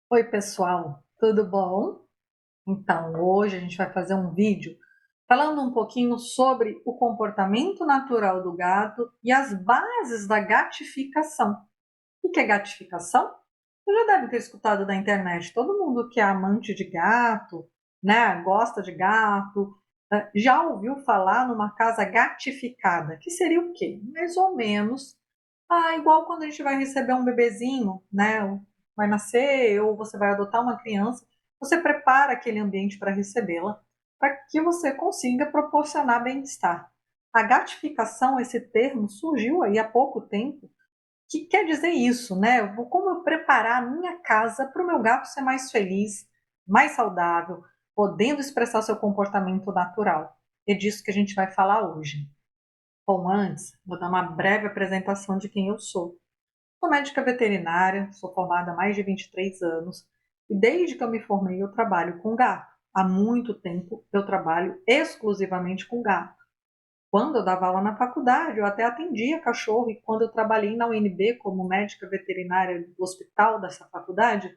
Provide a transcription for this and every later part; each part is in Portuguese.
Oi, pessoal, tudo bom? Então, hoje a gente vai fazer um vídeo falando um pouquinho sobre o comportamento natural do gato e as bases da gatificação. O que é gatificação? Você já deve ter escutado da internet. Todo mundo que é amante de gato, né, gosta de gato, já ouviu falar numa casa gatificada, que seria o quê? Mais ou menos igual quando a gente vai receber um bebezinho, né? Vai nascer ou você vai adotar uma criança, você prepara aquele ambiente para recebê-la, para que você consiga proporcionar bem-estar. A gatificação, esse termo, surgiu aí há pouco tempo, que quer dizer isso, né? Como eu preparar a minha casa para o meu gato ser mais feliz, mais saudável, podendo expressar seu comportamento natural. É disso que a gente vai falar hoje. Bom, antes, vou dar uma breve apresentação de quem eu sou. Sou médica veterinária, sou formada há mais de 23 anos e desde que eu me formei eu trabalho com gato. Há muito tempo eu trabalho exclusivamente com gato. Quando eu dava aula na faculdade, eu até atendia cachorro e quando eu trabalhei na UNB como médica veterinária do hospital dessa faculdade,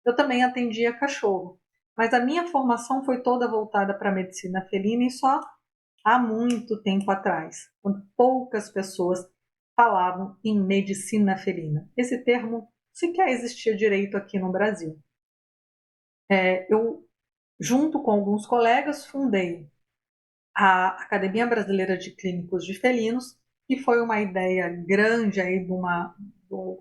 eu também atendia cachorro. Mas a minha formação foi toda voltada para a medicina felina e só há muito tempo atrás, quando poucas pessoas falavam em medicina felina. Esse termo sequer existia direito aqui no Brasil. Eu, junto com alguns colegas, fundei a Academia Brasileira de Clínicos de Felinos, que foi uma ideia grande aí de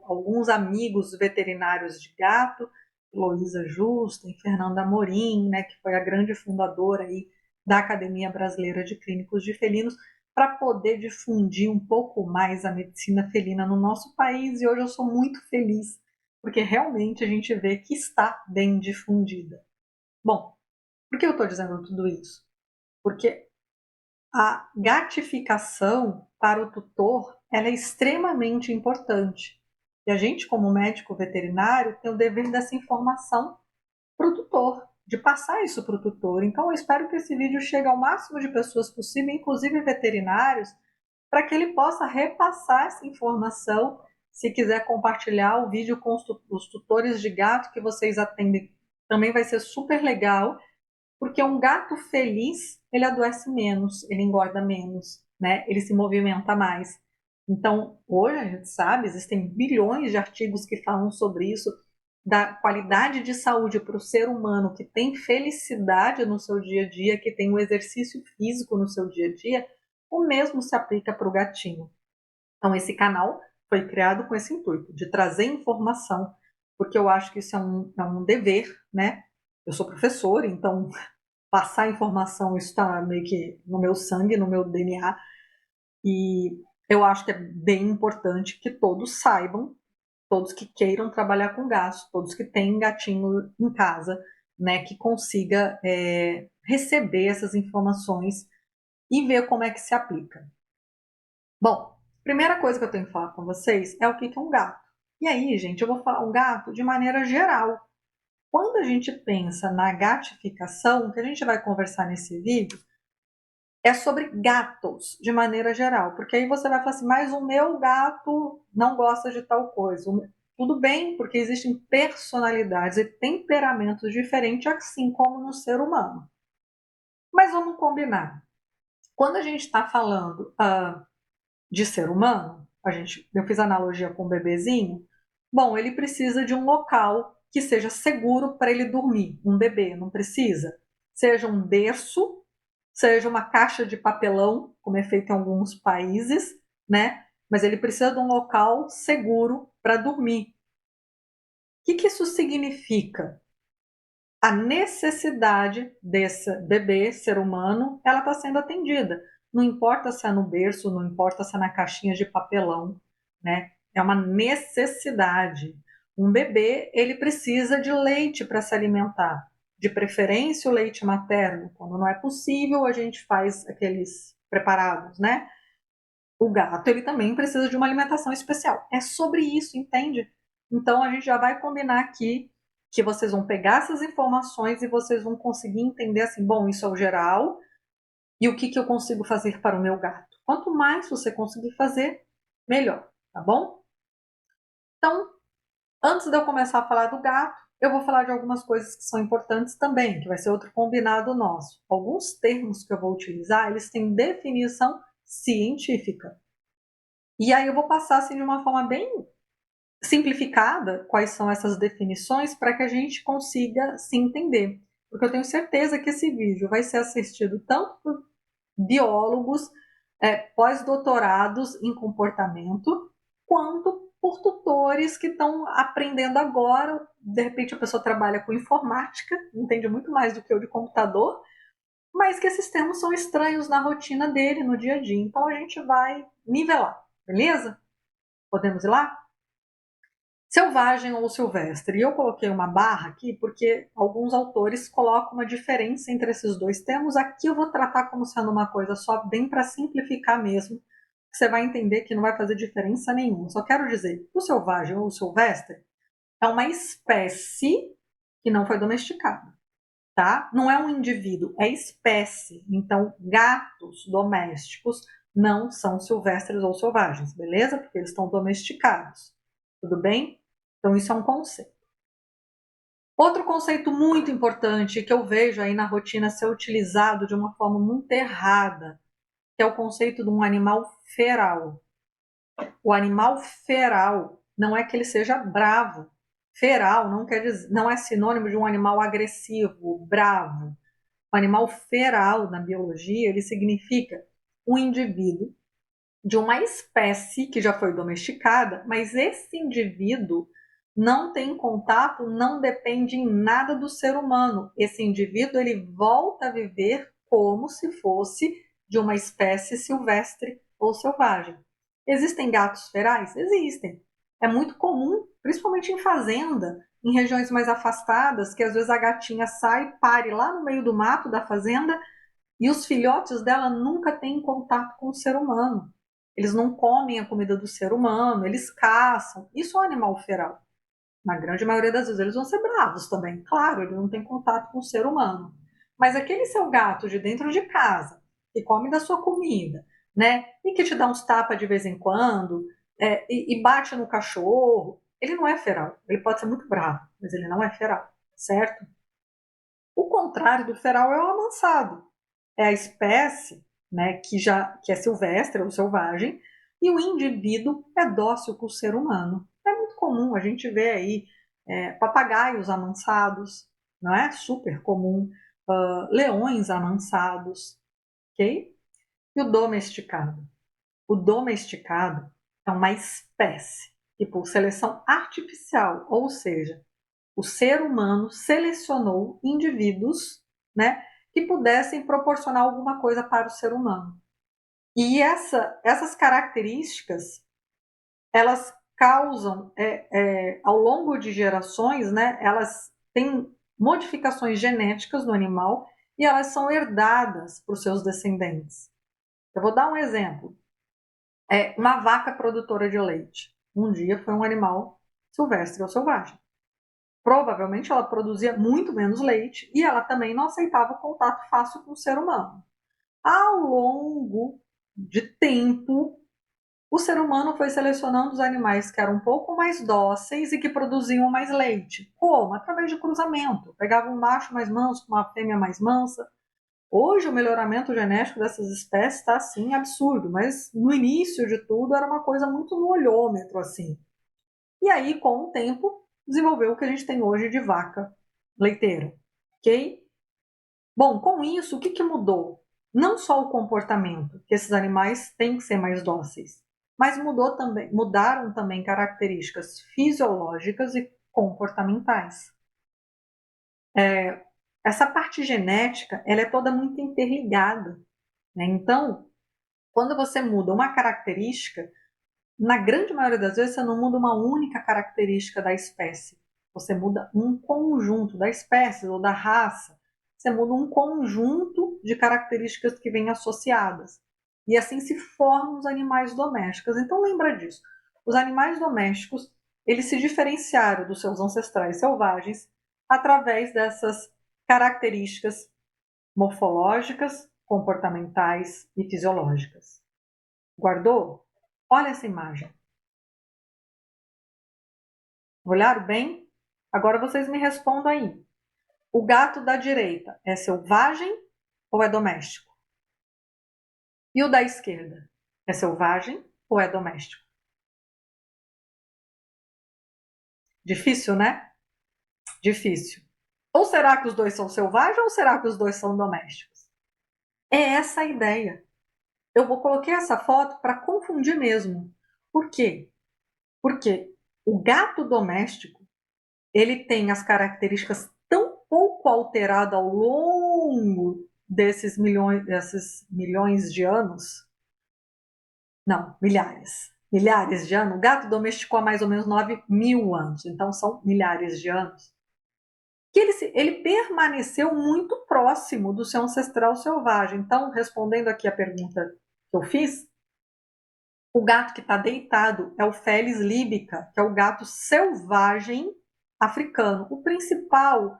alguns amigos veterinários de gato, Heloísa Justa e Fernanda Amorim, né, que foi a grande fundadora aí da Academia Brasileira de Clínicos de Felinos, para poder difundir um pouco mais a medicina felina no nosso país. E hoje eu sou muito feliz, porque realmente a gente vê que está bem difundida. Bom, por que eu estou dizendo tudo isso? Porque a gatificação para o tutor ela é extremamente importante. E a gente, como médico veterinário, tem o dever dessa informação para o tutor, de passar isso para o tutor. Então, eu espero que esse vídeo chegue ao máximo de pessoas possível, inclusive veterinários, para que ele possa repassar essa informação. Se quiser compartilhar o vídeo com os tutores de gato que vocês atendem, também vai ser super legal, porque um gato feliz, ele adoece menos, ele engorda menos, né? Ele se movimenta mais. Então, hoje a gente sabe, existem bilhões de artigos que falam sobre isso, da qualidade de saúde para o ser humano que tem felicidade no seu dia a dia, que tem o exercício físico no seu dia a dia, o mesmo se aplica para o gatinho. Então, esse canal foi criado com esse intuito, de trazer informação, porque eu acho que isso é um dever, né? Eu sou professora, então passar informação, isso está meio que no meu sangue, no meu DNA, e eu acho que é bem importante que todos saibam, todos que queiram trabalhar com gato, todos que têm gatinho em casa, né, que consiga receber essas informações e ver como é que se aplica. Bom, primeira coisa que eu tenho que falar com vocês é o que é um gato. E aí, gente, eu vou falar um gato de maneira geral. Quando a gente pensa na gatificação, que a gente vai conversar nesse vídeo, é sobre gatos, de maneira geral. Porque aí você vai falar assim, mas o meu gato não gosta de tal coisa. Tudo bem, porque existem personalidades e temperamentos diferentes, assim como no ser humano. Mas vamos combinar. Quando a gente está falando de ser humano, eu fiz analogia com o bebezinho, bom, ele precisa de um local que seja seguro para ele dormir. Um bebê não precisa. Seja um berço, seja uma caixa de papelão, como é feito em alguns países, né? Mas ele precisa de um local seguro para dormir. O que isso significa? A necessidade desse bebê, ser humano, ela está sendo atendida. Não importa se é no berço, não importa se é na caixinha de papelão, né? É uma necessidade. Um bebê, ele precisa de leite para se alimentar. De preferência, o leite materno. Quando não é possível, a gente faz aqueles preparados, né? O gato, ele também precisa de uma alimentação especial. É sobre isso, entende? Então, a gente já vai combinar aqui que vocês vão pegar essas informações e vocês vão conseguir entender assim, bom, isso é o geral e o que eu consigo fazer para o meu gato. Quanto mais você conseguir fazer, melhor, tá bom? Então, antes de eu começar a falar do gato, eu vou falar de algumas coisas que são importantes também, que vai ser outro combinado nosso. Alguns termos que eu vou utilizar, eles têm definição científica. E aí eu vou passar assim de uma forma bem simplificada quais são essas definições para que a gente consiga se entender. Porque eu tenho certeza que esse vídeo vai ser assistido tanto por biólogos, pós-doutorados em comportamento, quanto por tutores que estão aprendendo agora. De repente a pessoa trabalha com informática, entende muito mais do que eu de computador, mas que esses termos são estranhos na rotina dele, no dia a dia. Então a gente vai nivelar, beleza? Podemos ir lá? Selvagem ou silvestre. E eu coloquei uma barra aqui porque alguns autores colocam uma diferença entre esses dois termos. Aqui eu vou tratar como sendo uma coisa só, bem para simplificar mesmo. Você vai entender que não vai fazer diferença nenhuma. Só quero dizer que o selvagem ou silvestre é uma espécie que não foi domesticada, tá? Não é um indivíduo, é espécie. Então, gatos domésticos não são silvestres ou selvagens, beleza? Porque eles estão domesticados. Tudo bem? Então, isso é um conceito. Outro conceito muito importante que eu vejo aí na rotina ser utilizado de uma forma muito errada, que é o conceito de um animal feral. O animal feral não é que ele seja bravo. Feral não quer dizer, não é sinônimo de um animal agressivo, bravo. O animal feral na biologia, ele significa um indivíduo de uma espécie que já foi domesticada, mas esse indivíduo não tem contato, não depende em nada do ser humano. Esse indivíduo ele volta a viver como se fosse de uma espécie silvestre ou selvagem. Existem gatos ferais? Existem. É muito comum, principalmente em fazenda, em regiões mais afastadas, que às vezes a gatinha sai, pare lá no meio do mato da fazenda e os filhotes dela nunca têm contato com o ser humano. Eles não comem a comida do ser humano, eles caçam. Isso é um animal feral. Na grande maioria das vezes eles vão ser bravos também. Claro, ele não tem contato com o ser humano. Mas aquele seu gato de dentro de casa, que come da sua comida, né? E que te dá uns tapas de vez em quando, e bate no cachorro, ele não é feral. Ele pode ser muito bravo, mas ele não é feral, certo? O contrário do feral é o amansado. É a espécie, né, que é silvestre ou selvagem, e o indivíduo é dócil com o ser humano. É muito comum a gente ver aí papagaios amansados, não é? Super comum, leões amansados, ok? E o domesticado? O domesticado é uma espécie que por seleção artificial, ou seja, o ser humano selecionou indivíduos, né, que pudessem proporcionar alguma coisa para o ser humano. E essas características, elas causam, ao longo de gerações, né, elas têm modificações genéticas no animal e elas são herdadas para os seus descendentes. Eu vou dar um exemplo. Uma vaca produtora de leite. Um dia foi um animal silvestre ou selvagem. Provavelmente ela produzia muito menos leite e ela também não aceitava o contato fácil com o ser humano. Ao longo de tempo, o ser humano foi selecionando os animais que eram um pouco mais dóceis e que produziam mais leite. Como? Através de cruzamento. Pegava um macho mais manso com uma fêmea mais mansa. Hoje o melhoramento genético dessas espécies está assim absurdo, mas no início de tudo era uma coisa muito no olhômetro assim. E aí, com o tempo, desenvolveu o que a gente tem hoje de vaca leiteira, ok? Bom, com isso, o que mudou? Não só o comportamento, que esses animais têm que ser mais dóceis, mas mudaram também características fisiológicas e comportamentais. Essa parte genética, ela é toda muito interligada, né? Então, quando você muda uma característica, na grande maioria das vezes, você não muda uma única característica da espécie. Você muda um conjunto da espécie ou da raça. Você muda um conjunto de características que vêm associadas. E assim se formam os animais domésticos. Então lembra disso. Os animais domésticos, eles se diferenciaram dos seus ancestrais selvagens através dessas características morfológicas, comportamentais e fisiológicas. Guardou? Olha essa imagem. Olharam bem? Agora vocês me respondam aí. O gato da direita é selvagem ou é doméstico? E o da esquerda é selvagem ou é doméstico? Difícil, né? Difícil. Ou será que os dois são selvagens ou será que os dois são domésticos? É essa a ideia. Eu vou colocar essa foto para confundir mesmo. Por quê? Porque o gato doméstico, ele tem as características tão pouco alteradas ao longo desses milhões de anos. Não, milhares de anos. O gato domesticou há mais ou menos 9.000 anos, então são milhares de anos. Que ele permaneceu muito próximo do seu ancestral selvagem. Então, respondendo aqui a pergunta que eu fiz, o gato que está deitado é o Felis libica, que é o gato selvagem africano, o principal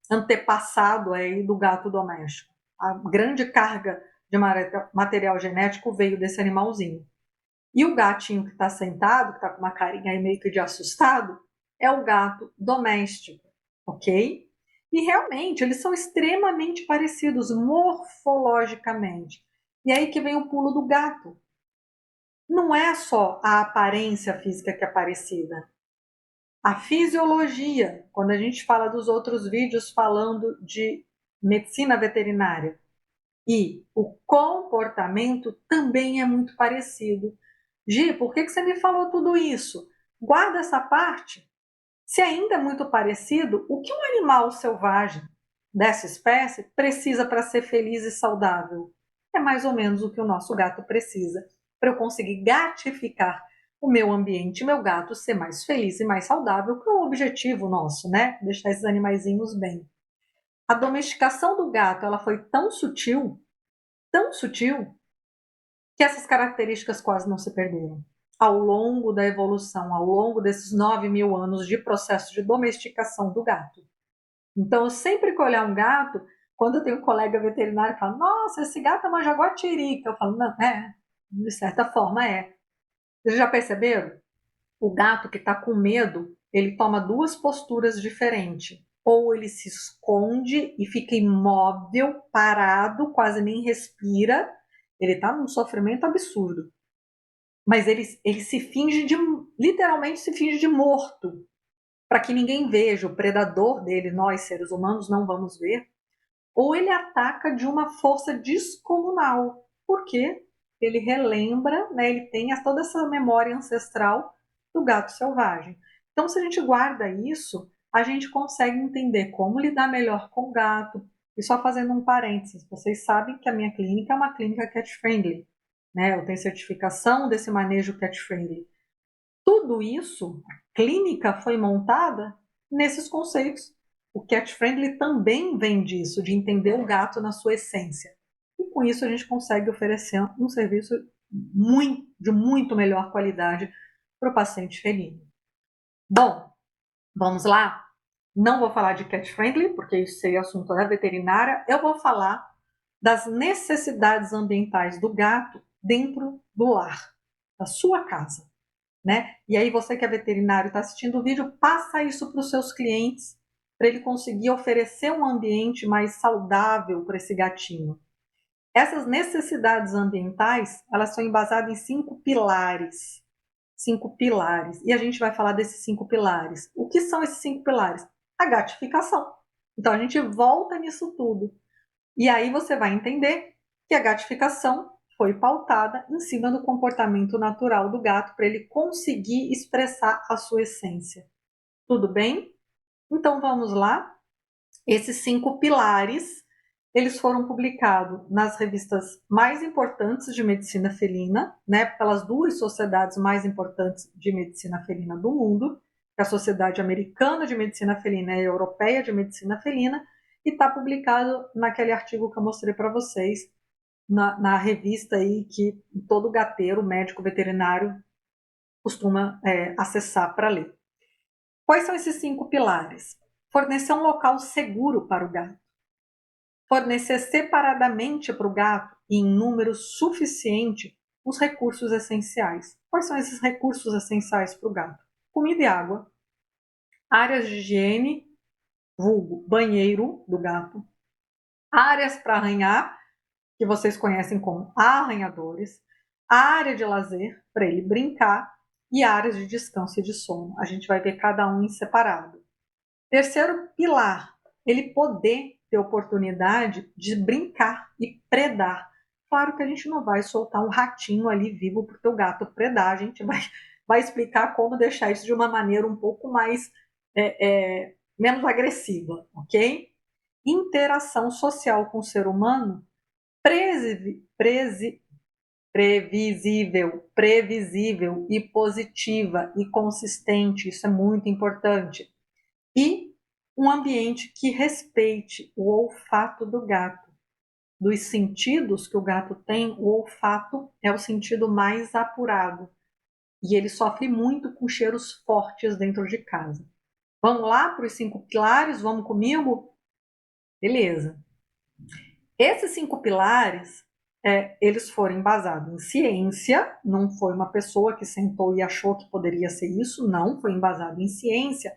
antepassado aí do gato doméstico. A grande carga de material genético veio desse animalzinho. E o gatinho que está sentado, que está com uma carinha aí meio que de assustado, é o gato doméstico, ok? E realmente eles são extremamente parecidos morfologicamente. E aí que vem o pulo do gato. Não é só a aparência física que é parecida. A fisiologia, quando a gente fala dos outros vídeos falando de medicina veterinária, e o comportamento também é muito parecido. Gi, por que você me falou tudo isso? Guarda essa parte. Se ainda é muito parecido, o que um animal selvagem dessa espécie precisa para ser feliz e saudável? É mais ou menos o que o nosso gato precisa para eu conseguir gatificar o meu ambiente, meu gato ser mais feliz e mais saudável, que é o objetivo nosso, né? Deixar esses animaizinhos bem. A domesticação do gato, ela foi tão sutil, que essas características quase não se perderam. Ao longo da evolução, ao longo desses 9.000 anos de processo de domesticação do gato. Então, eu sempre que olhar um gato, quando eu tenho um colega veterinário que fala, nossa, esse gato é uma jaguatirica, eu falo, não, de certa forma é. Vocês já perceberam? O gato que está com medo, ele toma duas posturas diferentes. Ou ele se esconde e fica imóvel, parado, quase nem respira. Ele está num sofrimento absurdo. Mas ele se finge literalmente se finge de morto, para que ninguém veja, o predador dele, nós seres humanos não vamos ver. Ou ele ataca de uma força descomunal, porque ele relembra, né, ele tem toda essa memória ancestral do gato selvagem. Então, se a gente guarda isso, a gente consegue entender como lidar melhor com o gato. E só fazendo um parênteses, vocês sabem que a minha clínica é uma clínica cat friendly, né? Eu tenho certificação desse manejo cat friendly. Tudo isso, a clínica foi montada nesses conceitos. O cat friendly também vem disso, de entender o gato na sua essência. E com isso a gente consegue oferecer um serviço de muito melhor qualidade para o paciente felino. Bom, vamos lá? Não vou falar de cat friendly, porque isso seria assunto da veterinária. Eu vou falar das necessidades ambientais do gato dentro do lar, da sua casa. Né? E aí você que é veterinário está assistindo o vídeo, passa isso para os seus clientes, para ele conseguir oferecer um ambiente mais saudável para esse gatinho. Essas necessidades ambientais, elas são embasadas em 5 pilares. 5 pilares. E a gente vai falar desses 5 pilares. O que são esses 5 pilares? A gatificação. Então a gente volta nisso tudo. E aí você vai entender que a gatificação foi pautada em cima do comportamento natural do gato para ele conseguir expressar a sua essência. Tudo bem? Então vamos lá. Esses 5 pilares, eles foram publicados nas revistas mais importantes de medicina felina, né, pelas duas sociedades mais importantes de medicina felina do mundo, que é a Sociedade Americana de Medicina Felina e a Europeia de Medicina Felina, e está publicado naquele artigo que eu mostrei para vocês, na revista aí que todo gateiro, médico veterinário, costuma acessar para ler. Quais são esses 5 pilares? Fornecer um local seguro para o gato. Fornecer separadamente para o gato e em número suficiente os recursos essenciais. Quais são esses recursos essenciais para o gato? Comida e água. áreas de higiene, vulgo banheiro do gato, áreas para arranhar, que vocês conhecem como arranhadores, área de lazer para ele brincar e áreas de descanso e de sono. A gente vai ver cada um em separado. Terceiro pilar, ele poder ter oportunidade de brincar e predar. Claro que a gente não vai soltar um ratinho ali vivo para o teu gato predar, a gente vai explicar como deixar isso de uma maneira um pouco mais menos agressiva, ok? Interação social com o ser humano previsível e positiva e consistente, isso é muito importante. E um ambiente que respeite o olfato do gato. Dos sentidos que o gato tem, o olfato é o sentido mais apurado. E ele sofre muito com cheiros fortes dentro de casa. Vamos lá para os 5 pilares? Vamos comigo? Beleza. Esses 5 pilares, eles foram embasados em ciência, não foi uma pessoa que sentou e achou que poderia ser isso, não, foi embasado em ciência.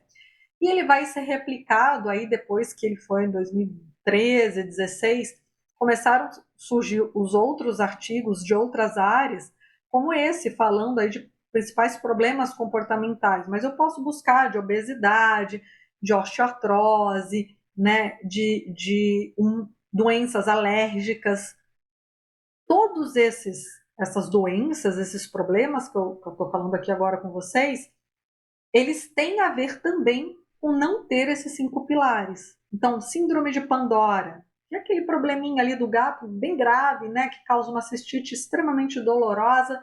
E ele vai ser replicado aí depois que ele foi em 2013, 2016, começaram a surgir os outros artigos de outras áreas, como esse, falando aí de principais problemas comportamentais. Mas eu posso buscar de obesidade, de osteoartrose, né, doenças alérgicas. Todos essas doenças, esses problemas que eu estou falando aqui agora com vocês, eles têm a ver também com não ter esses 5 pilares. Então, síndrome de Pandora, que é aquele probleminha ali do gato bem grave, né, que causa uma cistite extremamente dolorosa.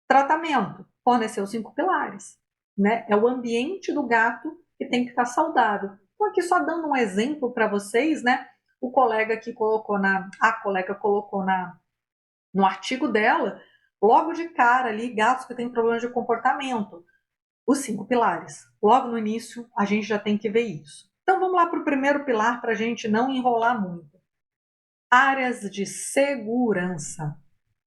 Tratamento, fornecer os 5 pilares, né? É o ambiente do gato que tem que estar saudável. Então, aqui só dando um exemplo para vocês, né? O colega que colocou a colega colocou no artigo dela, logo de cara ali, gatos que têm problemas de comportamento, os 5 pilares. Logo no início, a gente já tem que ver isso. Então, vamos lá para o primeiro pilar para a gente não enrolar muito. Áreas de segurança.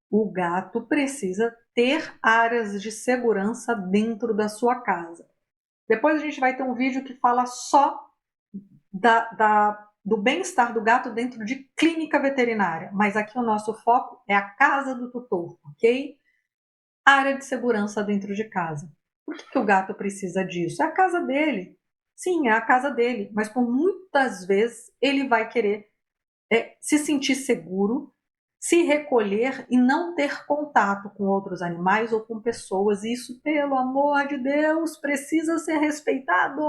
O gato precisa ter áreas de segurança dentro da sua casa. Depois a gente vai ter um vídeo que fala só do bem-estar do gato dentro de clínica veterinária, mas aqui o nosso foco é a casa do tutor, ok? Área de segurança dentro de casa. Por que o gato precisa disso? É a casa dele. Sim, é a casa dele, mas por muitas vezes ele vai querer se sentir seguro, se recolher e não ter contato com outros animais ou com pessoas. Isso, pelo amor de Deus, precisa ser respeitado.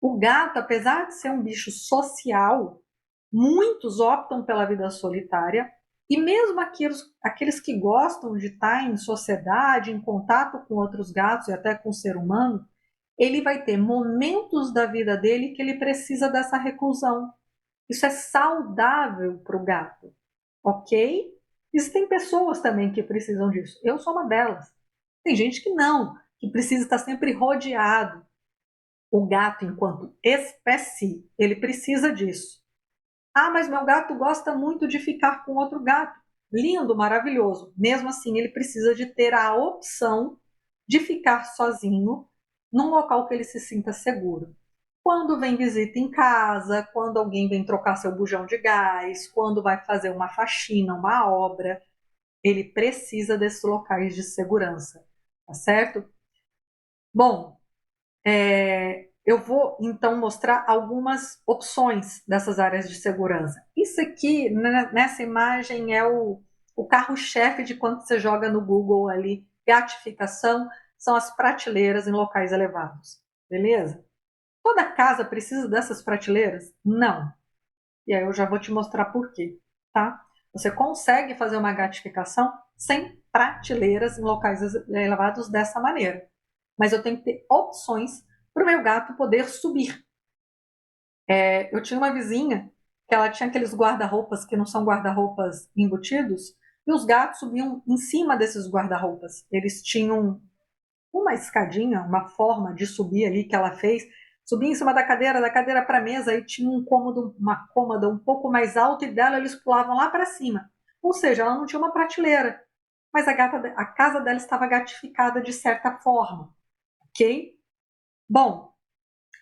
O gato, apesar de ser um bicho social, muitos optam pela vida solitária e mesmo aqueles que gostam de estar em sociedade, em contato com outros gatos e até com o ser humano, ele vai ter momentos da vida dele que ele precisa dessa reclusão. Isso é saudável para o gato, ok? Existem pessoas também que precisam disso. Eu sou uma delas. Tem gente que não, que precisa estar sempre rodeado. O gato, enquanto espécie, ele precisa disso. Ah, mas meu gato gosta muito de ficar com outro gato. Lindo, maravilhoso. Mesmo assim, ele precisa de ter a opção de ficar sozinho num local que ele se sinta seguro. Quando vem visita em casa, quando alguém vem trocar seu bujão de gás, quando vai fazer uma faxina, uma obra, ele precisa desses locais de segurança, tá certo? Bom, eu vou então mostrar algumas opções dessas áreas de segurança. Isso aqui, nessa imagem, é o carro-chefe de quando você joga no Google ali, gatificação, são as prateleiras em locais elevados, beleza? Toda casa precisa dessas prateleiras? Não. E aí eu já vou te mostrar por quê, tá? Você consegue fazer uma gatificação sem prateleiras em locais elevados dessa maneira. Mas eu tenho que ter opções para o meu gato poder subir. Eu tinha uma vizinha que ela tinha aqueles guarda-roupas que não são guarda-roupas embutidos, e os gatos subiam em cima desses guarda-roupas. Eles tinham uma escadinha, uma forma de subir ali que ela fez, subia em cima da cadeira para a mesa, e tinha uma cômoda um pouco mais alta, e dela eles pulavam lá para cima. Ou seja, ela não tinha uma prateleira, mas a casa dela estava gatificada de certa forma, ok? Bom,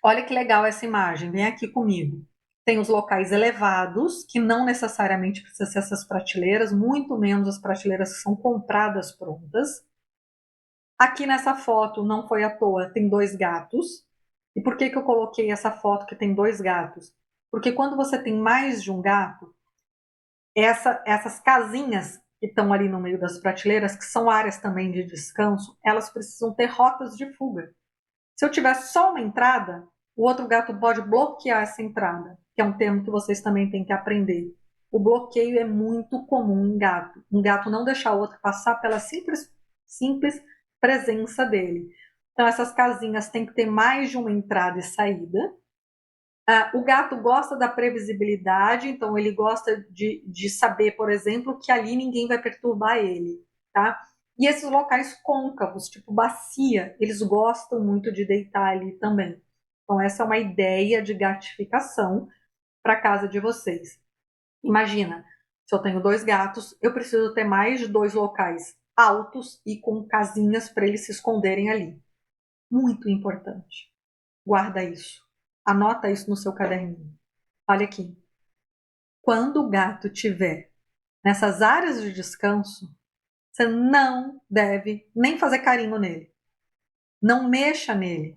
olha que legal essa imagem, vem aqui comigo. Tem os locais elevados, que não necessariamente precisam ser essas prateleiras, muito menos as prateleiras que são compradas prontas. Aqui nessa foto, não foi à toa, tem dois gatos. E por que que eu coloquei essa foto que tem dois gatos? Porque quando você tem mais de um gato, essas casinhas que estão ali no meio das prateleiras, que são áreas também de descanso, elas precisam ter rotas de fuga. Se eu tiver só uma entrada, o outro gato pode bloquear essa entrada, que é um termo que vocês também têm que aprender. O bloqueio é muito comum em gato. Um gato não deixar o outro passar pela simples presença dele. Então, essas casinhas têm que ter mais de uma entrada e saída. O gato gosta da previsibilidade, então ele gosta de saber, por exemplo, que ali ninguém vai perturbar ele, tá? E esses locais côncavos, tipo bacia, eles gostam muito de deitar ali também. Então, essa é uma ideia de gatificação para a casa de vocês. Imagina, se eu tenho dois gatos, eu preciso ter mais de dois locais altos e com casinhas para eles se esconderem ali. Muito importante. Guarda isso. Anota isso no seu caderninho. Olha aqui. Quando o gato tiver nessas áreas de descanso, você não deve nem fazer carinho nele. Não mexa nele.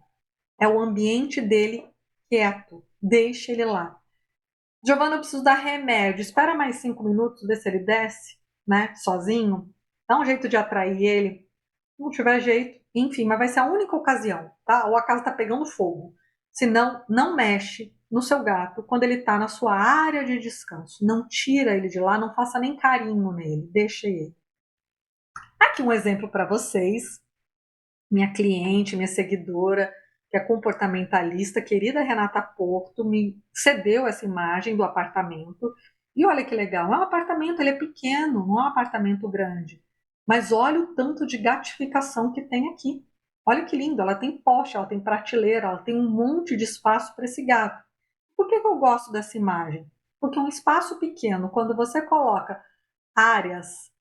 É o ambiente dele quieto. Deixa ele lá. Giovana, eu preciso dar remédio. Espera mais 5 minutos, vê se ele desce, né? Sozinho. Dá um jeito de atrair ele. Se não tiver jeito, enfim, mas vai ser a única ocasião, tá? Ou a casa tá pegando fogo. Senão, não mexe no seu gato quando ele tá na sua área de descanso. Não tira ele de lá, não faça nem carinho nele, deixa ele. Aqui um exemplo para vocês. Minha cliente, minha seguidora, que é comportamentalista, querida Renata Porto, me cedeu essa imagem do apartamento. E olha que legal, é um apartamento, ele é pequeno, não é um apartamento grande. Mas olha o tanto de gatificação que tem aqui. Olha que lindo, ela tem poste, ela tem prateleira, ela tem um monte de espaço para esse gato. Por que que eu gosto dessa imagem? Porque um espaço pequeno, quando você coloca áreas,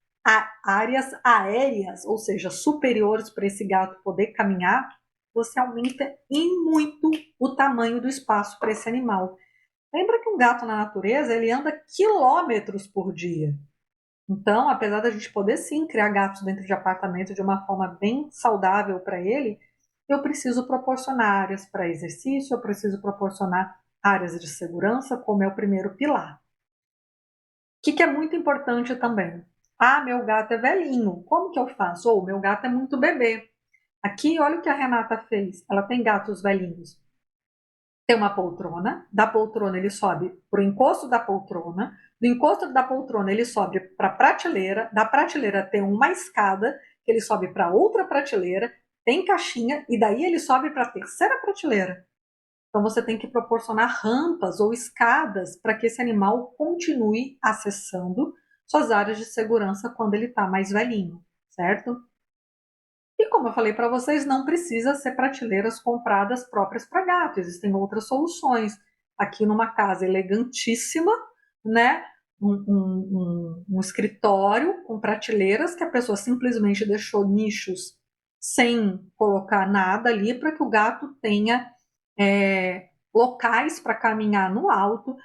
áreas aéreas, ou seja, superiores para esse gato poder caminhar, você aumenta em muito o tamanho do espaço para esse animal. Lembra que um gato na natureza ele anda quilômetros por dia. Então, apesar da gente poder sim criar gatos dentro de apartamento de uma forma bem saudável para ele, eu preciso proporcionar áreas para exercício, eu preciso proporcionar áreas de segurança, como é o primeiro pilar. Que é muito importante também? Ah, meu gato é velhinho. Como que eu faço? Ou meu gato é muito bebê. Aqui, olha o que a Renata fez. Ela tem gatos velhinhos. Tem uma poltrona. Da poltrona ele sobe para o encosto da poltrona. Do encosto da poltrona ele sobe para a prateleira. Da prateleira tem uma escada que ele sobe para outra prateleira. Tem caixinha e daí ele sobe para a terceira prateleira. Então você tem que proporcionar rampas ou escadas para que esse animal continue acessando suas áreas de segurança quando ele está mais velhinho, certo? E como eu falei para vocês, não precisa ser prateleiras compradas próprias para gato, existem outras soluções. Aqui numa casa elegantíssima, né? Um escritório com prateleiras que a pessoa simplesmente deixou nichos sem colocar nada ali para que o gato tenha locais para caminhar no alto,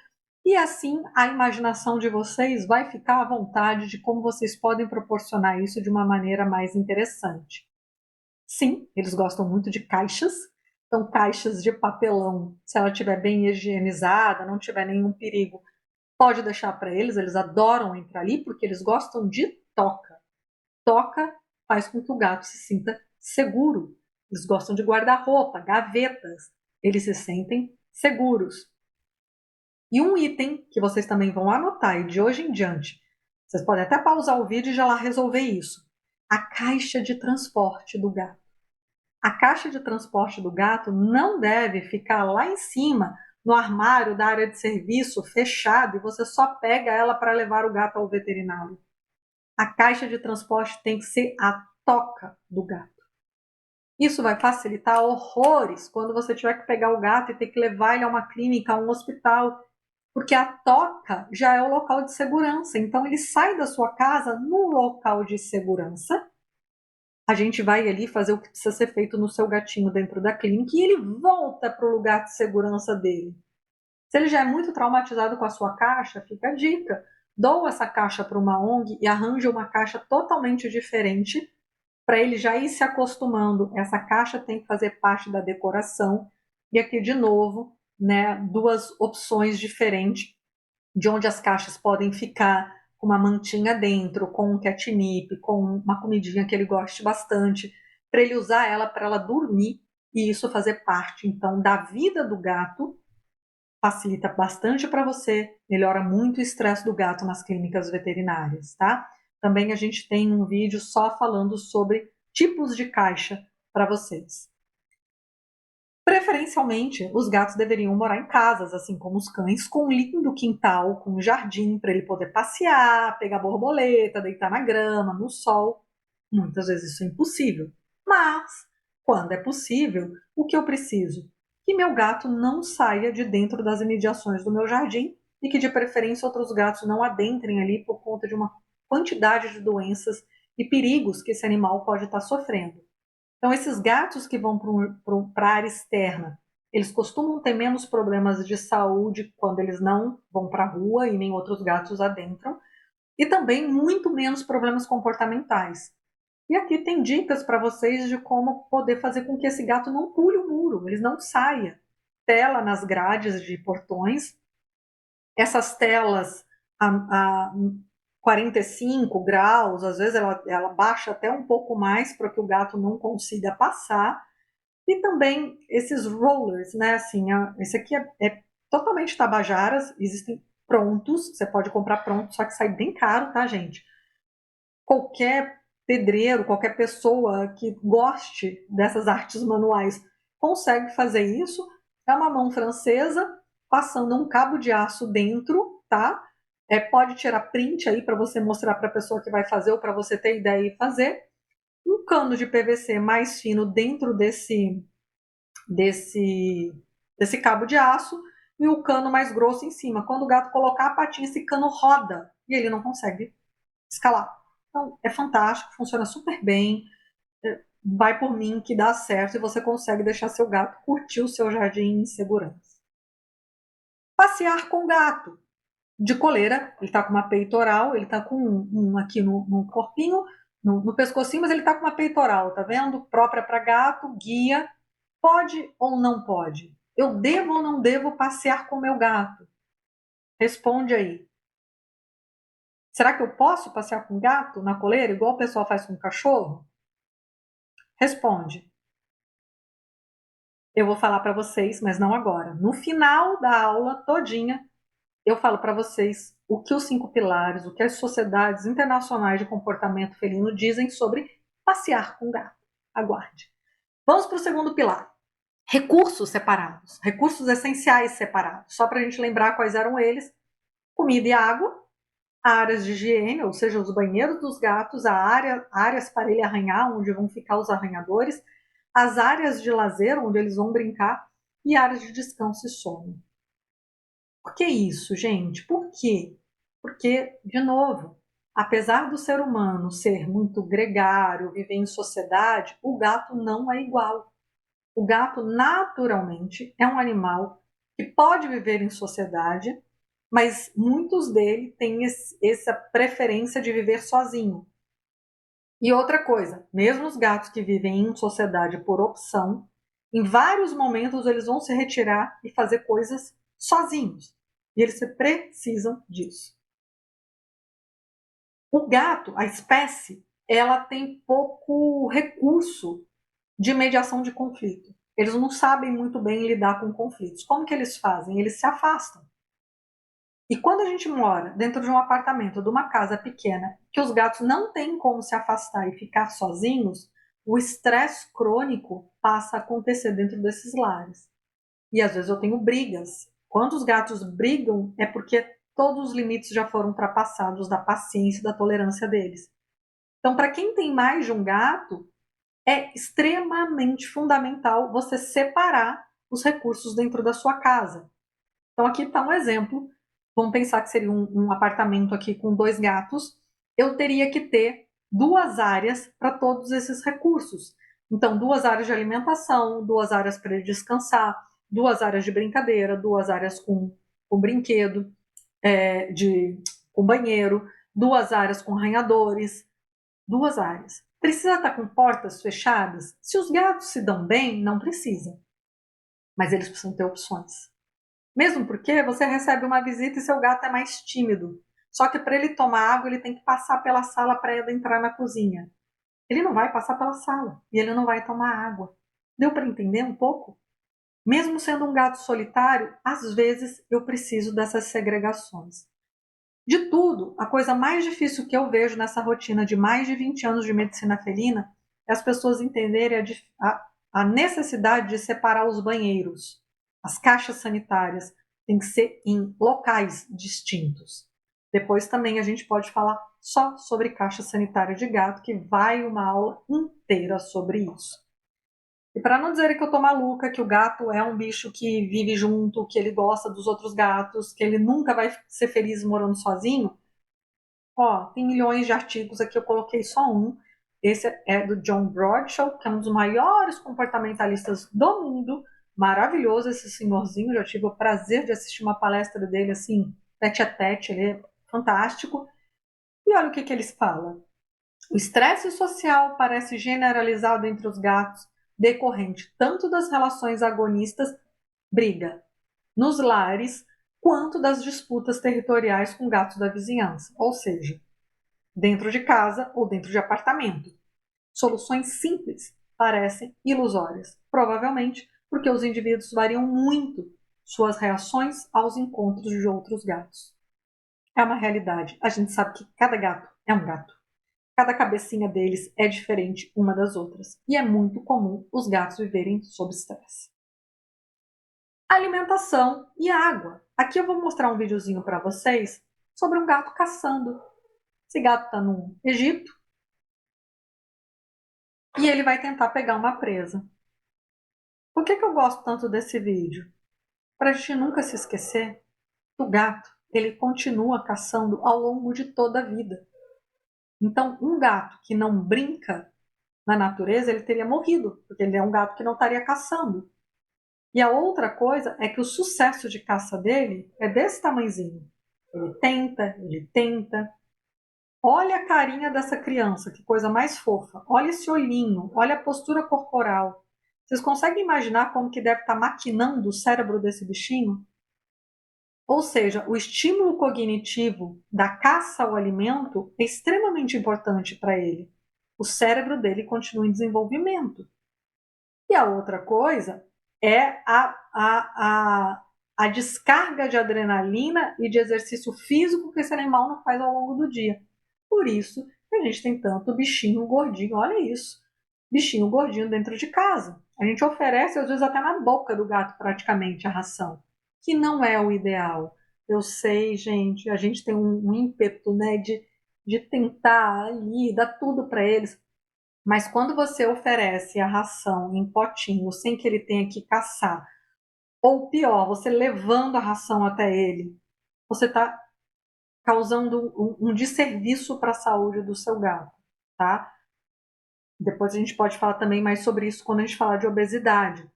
e assim a imaginação de vocês vai ficar à vontade de como vocês podem proporcionar isso de uma maneira mais interessante. Sim, eles gostam muito de caixas, então caixas de papelão, se ela estiver bem higienizada, não tiver nenhum perigo, pode deixar para eles, eles adoram entrar ali porque eles gostam de toca. Toca faz com que o gato se sinta seguro. Eles gostam de guarda-roupa, gavetas. Eles se sentem seguros. E um item que vocês também vão anotar, e de hoje em diante, vocês podem até pausar o vídeo e já lá resolver isso. A caixa de transporte do gato. A caixa de transporte do gato não deve ficar lá em cima, no armário da área de serviço, fechado, e você só pega ela para levar o gato ao veterinário. A caixa de transporte tem que ser a toca do gato. Isso vai facilitar horrores quando você tiver que pegar o gato e ter que levar ele a uma clínica, a um hospital, porque a toca já é o local de segurança. Então ele sai da sua casa no local de segurança, a gente vai ali fazer o que precisa ser feito no seu gatinho dentro da clínica e ele volta para o lugar de segurança dele. Se ele já é muito traumatizado com a sua caixa, fica a dica. Doa essa caixa para uma ONG e arranje uma caixa totalmente diferente para ele já ir se acostumando. Essa caixa tem que fazer parte da decoração. E aqui, de novo, né, duas opções diferentes de onde as caixas podem ficar, com uma mantinha dentro, com um catnip, com uma comidinha que ele goste bastante, para ele usar ela para ela dormir e isso fazer parte, então, da vida do gato. Facilita bastante para você, melhora muito o estresse do gato nas clínicas veterinárias, tá? Também a gente tem um vídeo só falando sobre tipos de caixa para vocês. Preferencialmente, os gatos deveriam morar em casas, assim como os cães, com um lindo quintal, com um jardim para ele poder passear, pegar borboleta, deitar na grama, no sol. Muitas vezes isso é impossível. Mas, quando é possível, o que eu preciso? Que meu gato não saia de dentro das imediações do meu jardim e que, de preferência, outros gatos não adentrem ali por conta de uma quantidade de doenças e perigos que esse animal pode estar sofrendo. Então, esses gatos que vão para a área externa, eles costumam ter menos problemas de saúde quando eles não vão para a rua e nem outros gatos adentram, e também muito menos problemas comportamentais. E aqui tem dicas para vocês de como poder fazer com que esse gato não pule o muro, ele não saia. Tela nas grades de portões, essas telas a 45 graus, às vezes ela baixa até um pouco mais para que o gato não consiga passar. E também esses rollers, né? Assim, esse aqui é totalmente tabajaras, existem prontos, você pode comprar pronto, só que sai bem caro, tá, gente? Qualquer pedreiro, qualquer pessoa que goste dessas artes manuais consegue fazer isso. É uma mão francesa passando um cabo de aço dentro, tá? Pode tirar print aí para você mostrar para a pessoa que vai fazer ou para você ter ideia e fazer. Um cano de PVC mais fino dentro desse, desse cabo de aço e o cano mais grosso em cima. Quando o gato colocar a patinha, esse cano roda e ele não consegue escalar. Então, é fantástico, funciona super bem. Vai por mim que dá certo e você consegue deixar seu gato curtir o seu jardim em segurança. Passear com o gato. De coleira, ele está com uma peitoral, ele está com aqui no corpinho, no pescocinho, mas ele está com uma peitoral, tá vendo? Própria para gato, guia. Pode ou não pode? Eu devo ou não devo passear com meu gato? Responde aí. Será que eu posso passear com gato na coleira, igual o pessoal faz com cachorro? Responde. Eu vou falar para vocês, mas não agora. No final da aula todinha, eu falo para vocês o que os 5 pilares, o que as sociedades internacionais de comportamento felino dizem sobre passear com gato. Aguarde. Vamos para o segundo pilar. Recursos separados, recursos essenciais separados. Só para a gente lembrar quais eram eles: comida e água, áreas de higiene, ou seja, os banheiros dos gatos, áreas para ele arranhar, onde vão ficar os arranhadores, as áreas de lazer, onde eles vão brincar, e áreas de descanso e sono. Por que isso, gente? Por quê? Porque, de novo, apesar do ser humano ser muito gregário, viver em sociedade, o gato não é igual. O gato, naturalmente, é um animal que pode viver em sociedade, mas muitos dele têm essa preferência de viver sozinho. E outra coisa, mesmo os gatos que vivem em sociedade por opção, em vários momentos eles vão se retirar e fazer coisas sozinhos. E eles precisam disso. O gato, a espécie, ela tem pouco recurso de mediação de conflito. Eles não sabem muito bem lidar com conflitos. Como que eles fazem? Eles se afastam. E quando a gente mora dentro de um apartamento, de uma casa pequena, que os gatos não têm como se afastar e ficar sozinhos, o estresse crônico passa a acontecer dentro desses lares. E às vezes eu tenho brigas. Quando os gatos brigam, é porque todos os limites já foram ultrapassados da paciência e da tolerância deles. Então, para quem tem mais de um gato, é extremamente fundamental você separar os recursos dentro da sua casa. Então, aqui está um exemplo. Vamos pensar que seria um apartamento aqui com 2 gatos. Eu teria que ter 2 áreas para todos esses recursos. Então, 2 áreas de alimentação, 2 áreas para ele descansar, 2 áreas de brincadeira, 2 áreas com brinquedo, com banheiro, 2 áreas com arranhadores, 2 áreas. Precisa estar com portas fechadas? Se os gatos se dão bem, não precisa. Mas eles precisam ter opções. Mesmo porque você recebe uma visita e seu gato é mais tímido. Só que para ele tomar água, ele tem que passar pela sala para entrar na cozinha. Ele não vai passar pela sala e ele não vai tomar água. Deu para entender um pouco? Mesmo sendo um gato solitário, às vezes eu preciso dessas segregações. De tudo, a coisa mais difícil que eu vejo nessa rotina de mais de 20 anos de medicina felina é as pessoas entenderem a necessidade de separar os banheiros. As caixas sanitárias têm que ser em locais distintos. Depois também a gente pode falar só sobre caixa sanitária de gato, que vai uma aula inteira sobre isso. E para não dizer que eu tô maluca, que o gato é um bicho que vive junto, que ele gosta dos outros gatos, que ele nunca vai ser feliz morando sozinho, ó, tem milhões de artigos aqui, eu coloquei só um. Esse é do John Bradshaw, que é um dos maiores comportamentalistas do mundo. Maravilhoso esse senhorzinho, já tive o prazer de assistir uma palestra dele assim, tete a tete, ele é fantástico. E olha o que eles falam. O estresse social parece generalizado entre os gatos, decorrente tanto das relações agonistas, briga, nos lares, quanto das disputas territoriais com gatos da vizinhança, ou seja, dentro de casa ou dentro de apartamento. Soluções simples parecem ilusórias, provavelmente porque os indivíduos variam muito suas reações aos encontros de outros gatos. É uma realidade, a gente sabe que cada gato é um gato. Cada cabecinha deles é diferente uma das outras, e é muito comum os gatos viverem sob estresse. Alimentação e água. Aqui eu vou mostrar um videozinho para vocês sobre um gato caçando. Esse gato está no Egito e ele vai tentar pegar uma presa. Por que eu gosto tanto desse vídeo? Para a gente nunca se esquecer, o gato ele continua caçando ao longo de toda a vida. Então, um gato que não brinca na natureza, ele teria morrido, porque ele é um gato que não estaria caçando. E a outra coisa é que o sucesso de caça dele é desse tamanhozinho. Ele tenta, ele tenta. Olha a carinha dessa criança, que coisa mais fofa. Olha esse olhinho, olha a postura corporal. Vocês conseguem imaginar como que deve estar maquinando o cérebro desse bichinho? Ou seja, o estímulo cognitivo da caça ao alimento é extremamente importante para ele. O cérebro dele continua em desenvolvimento. E a outra coisa é a descarga de adrenalina e de exercício físico que esse animal não faz ao longo do dia. Por isso que a gente tem tanto bichinho gordinho, olha isso, bichinho gordinho dentro de casa. A gente oferece, às vezes, até na boca do gato, praticamente, a ração, que não é o ideal. Eu sei, gente, a gente tem um ímpeto, né, de tentar ali, dar tudo para eles. Mas quando você oferece a ração em potinho, sem que ele tenha que caçar, ou pior, você levando a ração até ele, você está causando um desserviço para a saúde do seu gato, tá? Depois a gente pode falar também mais sobre isso quando a gente falar de obesidade.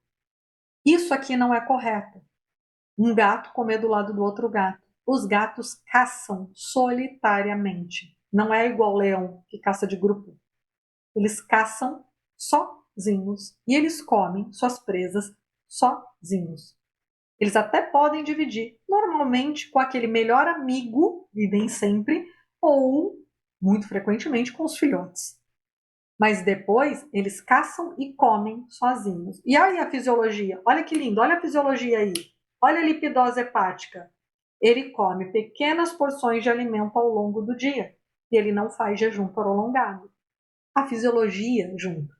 Isso aqui não é correto. Um gato comer do lado do outro gato. Os gatos caçam solitariamente. Não é igual o leão, que caça de grupo. Eles caçam sozinhos e eles comem suas presas sozinhos. Eles até podem dividir, normalmente com aquele melhor amigo, e nem sempre, ou muito frequentemente com os filhotes. Mas depois eles caçam e comem sozinhos. E aí a fisiologia, olha que lindo, olha a fisiologia aí. Olha a lipidose hepática. Ele come pequenas porções de alimento ao longo do dia e ele não faz jejum prolongado. A fisiologia junto.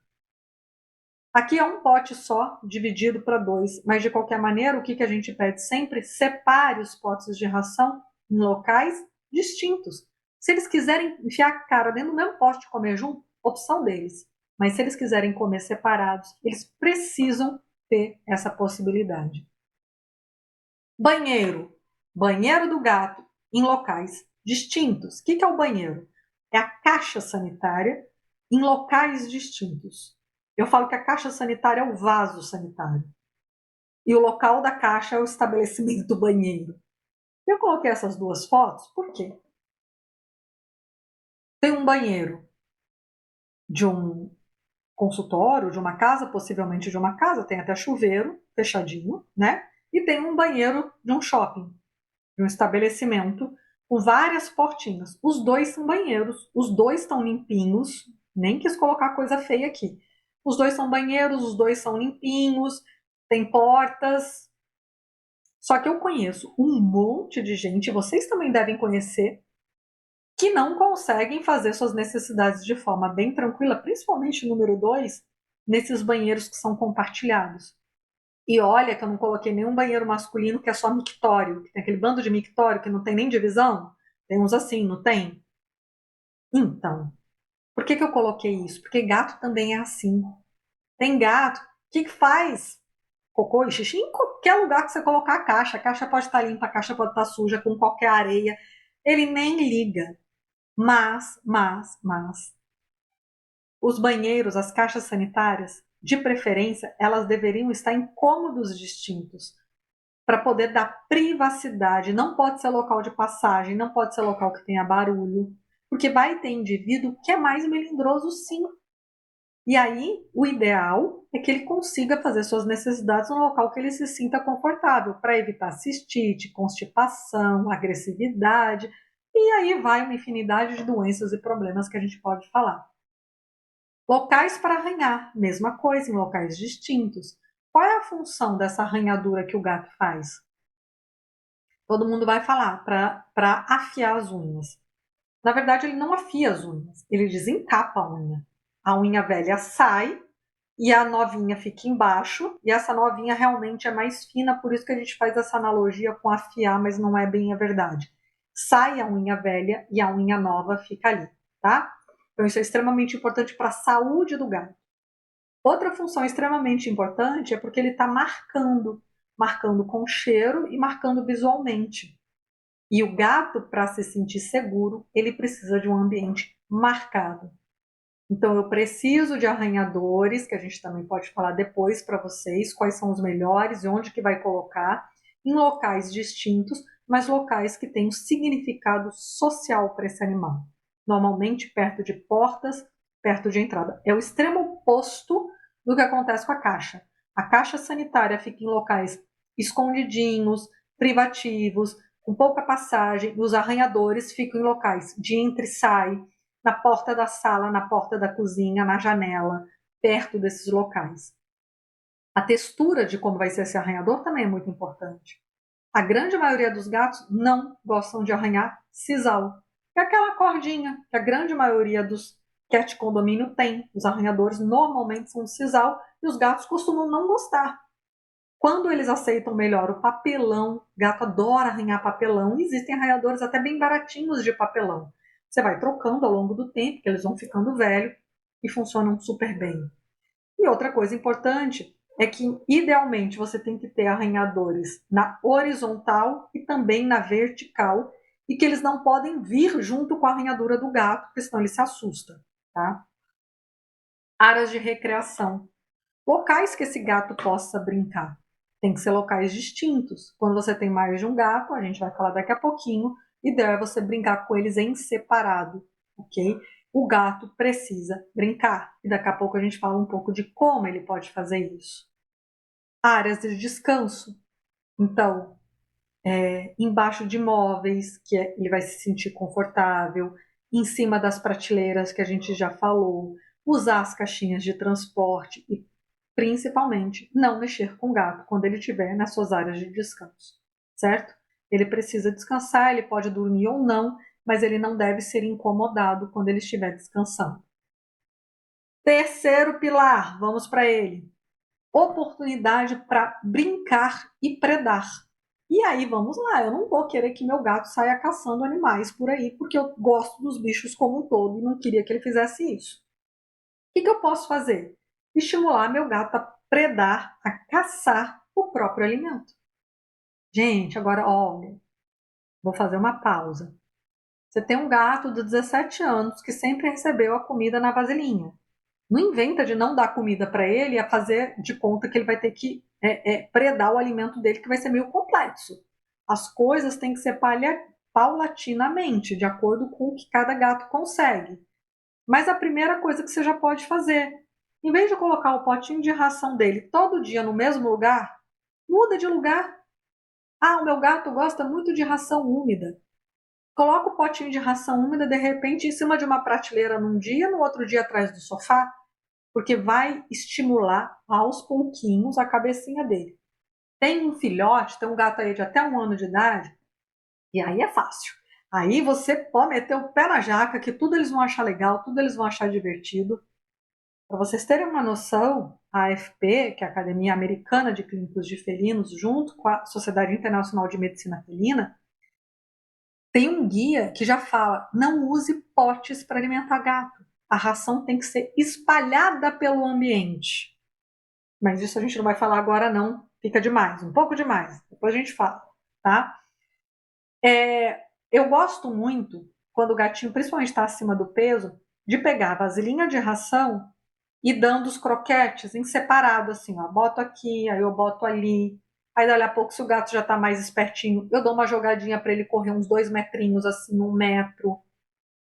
Aqui é um pote só, dividido para 2, mas de qualquer maneira, o que a gente pede sempre? Separe os potes de ração em locais distintos. Se eles quiserem enfiar a cara dentro do mesmo pote de comer junto, opção deles. Mas se eles quiserem comer separados, eles precisam ter essa possibilidade. Banheiro. Banheiro do gato em locais distintos. O que é o banheiro? é a caixa sanitária em locais distintos. Eu falo que a caixa sanitária é o vaso sanitário. E o local da caixa é o estabelecimento do banheiro. Eu coloquei essas duas fotos, por quê? Tem um banheiro de um consultório, de uma casa, possivelmente de uma casa, tem até chuveiro fechadinho, né? E tem um banheiro de um shopping, de um estabelecimento, com várias portinhas. Os dois são banheiros, os dois estão limpinhos, nem quis colocar coisa feia aqui. Os dois são banheiros, os dois são limpinhos, tem portas. Só que eu conheço um monte de gente, vocês também devem conhecer, que não conseguem fazer suas necessidades de forma bem tranquila, principalmente número 2, nesses banheiros que são compartilhados. E olha que eu não coloquei nenhum banheiro masculino que é só mictório, que tem aquele bando de mictório que não tem nem divisão. Tem uns assim, não tem? Então, por que eu coloquei isso? Porque gato também é assim. Tem gato que faz cocô e xixi em qualquer lugar que você colocar a caixa pode estar limpa, a caixa pode estar suja, com qualquer areia. Ele nem liga. Mas, os banheiros, as caixas sanitárias, de preferência, elas deveriam estar em cômodos distintos, para poder dar privacidade. Não pode ser local de passagem, não pode ser local que tenha barulho, porque vai ter indivíduo que é mais melindroso, sim. E aí, o ideal é que ele consiga fazer suas necessidades no local que ele se sinta confortável, para evitar cistite, constipação, agressividade, e aí vai uma infinidade de doenças e problemas que a gente pode falar. Locais para arranhar, mesma coisa, em locais distintos. Qual é a função dessa arranhadura que o gato faz? Todo mundo vai falar para afiar as unhas. Na verdade, ele não afia as unhas, ele desencapa a unha. A unha velha sai e a novinha fica embaixo, e essa novinha realmente é mais fina, por isso que a gente faz essa analogia com afiar, mas não é bem a verdade. Sai a unha velha e a unha nova fica ali, tá? Então isso é extremamente importante para a saúde do gato. Outra função extremamente importante é porque ele está marcando com cheiro e marcando visualmente. E o gato, para se sentir seguro, ele precisa de um ambiente marcado. Então, eu preciso de arranhadores, que a gente também pode falar depois para vocês, quais são os melhores e onde que vai colocar, em locais distintos, mas locais que têm um significado social para esse animal. Normalmente perto de portas, perto de entrada. É o extremo oposto do que acontece com a caixa. A caixa sanitária fica em locais escondidinhos, privativos, com pouca passagem, e os arranhadores ficam em locais de entra e sai, na porta da sala, na porta da cozinha, na janela, perto desses locais. A textura de como vai ser esse arranhador também é muito importante. A grande maioria dos gatos não gostam de arranhar sisal, que é aquela cordinha que a grande maioria dos cat condomínio tem. Os arranhadores normalmente são de sisal e os gatos costumam não gostar. Quando eles aceitam melhor o papelão, gato adora arranhar papelão, existem arranhadores até bem baratinhos de papelão. Você vai trocando ao longo do tempo, que eles vão ficando velhos e funcionam super bem. E outra coisa importante é que, idealmente, você tem que ter arranhadores na horizontal e também na vertical, e que eles não podem vir junto com a arranhadura do gato, porque senão ele se assusta. Tá? Áreas de recreação. Locais que esse gato possa brincar. Tem que ser locais distintos. Quando você tem mais de um gato, a gente vai falar daqui a pouquinho, ideal é você brincar com eles em separado, ok? O gato precisa brincar. E daqui a pouco a gente fala um pouco de como ele pode fazer isso. Áreas de descanso. Então, embaixo de móveis, ele vai se sentir confortável, em cima das prateleiras que a gente já falou, usar as caixinhas de transporte e principalmente não mexer com o gato quando ele estiver nas suas áreas de descanso, certo? Ele precisa descansar, ele pode dormir ou não, mas ele não deve ser incomodado quando ele estiver descansando. Terceiro pilar, vamos para ele. Oportunidade para brincar e predar. E aí, vamos lá, eu não vou querer que meu gato saia caçando animais por aí, porque eu gosto dos bichos como um todo e não queria que ele fizesse isso. O que eu posso fazer? Estimular meu gato a predar, a caçar o próprio alimento. Gente, agora olha, vou fazer uma pausa. Você tem um gato de 17 anos que sempre recebeu a comida na vasilhinha. Não inventa de não dar comida para ele a fazer de conta que ele vai ter que predar o alimento dele, que vai ser meio complexo. As coisas têm que ser paulatinamente, de acordo com o que cada gato consegue. Mas a primeira coisa que você já pode fazer, em vez de colocar o potinho de ração dele todo dia no mesmo lugar, muda de lugar. Ah, o meu gato gosta muito de ração úmida. Coloca o potinho de ração úmida, de repente, em cima de uma prateleira num dia, no outro dia atrás do sofá, porque vai estimular aos pouquinhos a cabecinha dele. Tem um filhote, tem um gato aí de até 1 ano de idade, e aí é fácil. Aí você pode meter o pé na jaca, que tudo eles vão achar legal, tudo eles vão achar divertido. Para vocês terem uma noção, a AFP, que é a Academia Americana de Clínicos de Felinos, junto com a Sociedade Internacional de Medicina Felina, tem um guia que já fala: não use potes para alimentar gato. A ração tem que ser espalhada pelo ambiente. Mas isso a gente não vai falar agora, não. Fica demais, um pouco demais. Depois a gente fala, tá? Eu gosto muito, quando o gatinho principalmente está acima do peso, de pegar a vasilhinha de ração e dando os croquetes em separado, assim, ó. Boto aqui, aí eu boto ali. Aí dali a pouco, se o gato já tá mais espertinho, eu dou uma jogadinha para ele correr uns 2 metrinhos, assim, 1 metro.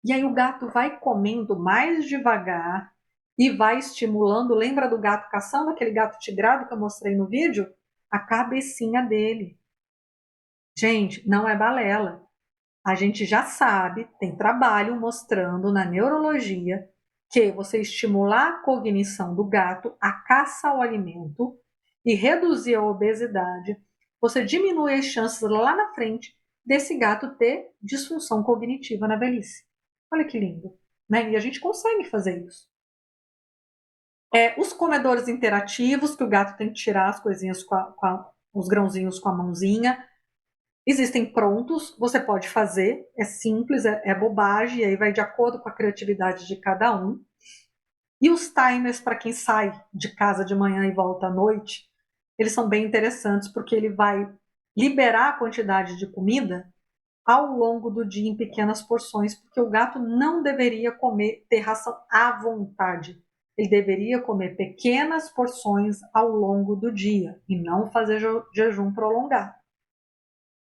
E aí o gato vai comendo mais devagar e vai estimulando. Lembra do gato caçando, aquele gato tigrado que eu mostrei no vídeo? A cabecinha dele. Gente, não é balela. A gente já sabe, tem trabalho mostrando na neurologia que você estimular a cognição do gato, a caça ao alimento e reduzir a obesidade, você diminui as chances lá na frente desse gato ter disfunção cognitiva na velhice. Olha que lindo, né? E a gente consegue fazer isso. Os comedores interativos, que o gato tem que tirar as coisinhas os grãozinhos com a mãozinha. Existem prontos, você pode fazer, é simples, é bobagem, aí vai de acordo com a criatividade de cada um. E os timers para quem sai de casa de manhã e volta à noite, eles são bem interessantes porque ele vai liberar a quantidade de comida ao longo do dia em pequenas porções, porque o gato não deveria ter ração à vontade. Ele deveria comer pequenas porções ao longo do dia e não fazer jejum prolongado.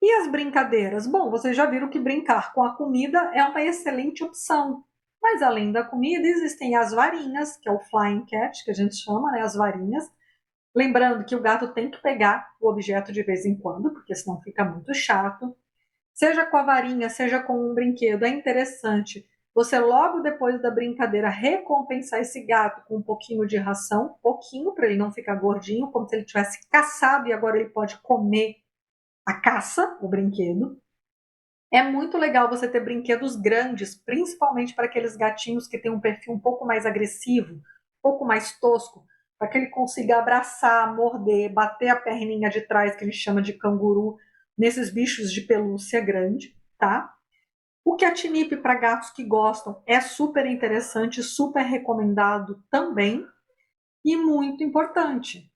E as brincadeiras? Bom, vocês já viram que brincar com a comida é uma excelente opção. Mas além da comida, existem as varinhas, que é o flying cat, que a gente chama, né, as varinhas. Lembrando que o gato tem que pegar o objeto de vez em quando, porque senão fica muito chato. Seja com a varinha, seja com um brinquedo, é interessante você logo depois da brincadeira recompensar esse gato com um pouquinho de ração, pouquinho para ele não ficar gordinho, como se ele tivesse caçado e agora ele pode comer a caça, o brinquedo. É muito legal você ter brinquedos grandes, principalmente para aqueles gatinhos que têm um perfil um pouco mais agressivo, um pouco mais tosco, para que ele consiga abraçar, morder, bater a perninha de trás, que a gente chama de canguru, nesses bichos de pelúcia grande, tá? O catnip para gatos que gostam é super interessante, super recomendado também e muito importante.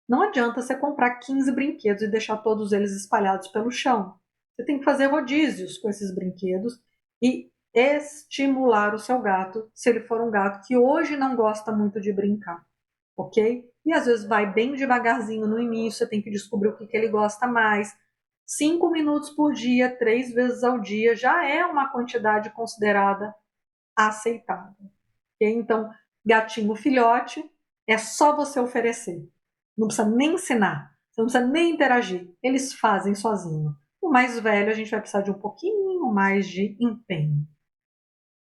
Não adianta você comprar 15 brinquedos e deixar todos eles espalhados pelo chão. Você tem que fazer rodízios com esses brinquedos e estimular o seu gato, se ele for um gato que hoje não gosta muito de brincar, ok? E às vezes vai bem devagarzinho no início, você tem que descobrir o que ele gosta mais. 5 minutos por dia, 3 vezes ao dia, já é uma quantidade considerada aceitável. Okay? Então, gatinho filhote, é só você oferecer. Não precisa nem ensinar, você não precisa nem interagir. Eles fazem sozinho. O mais velho, a gente vai precisar de um pouquinho mais de empenho.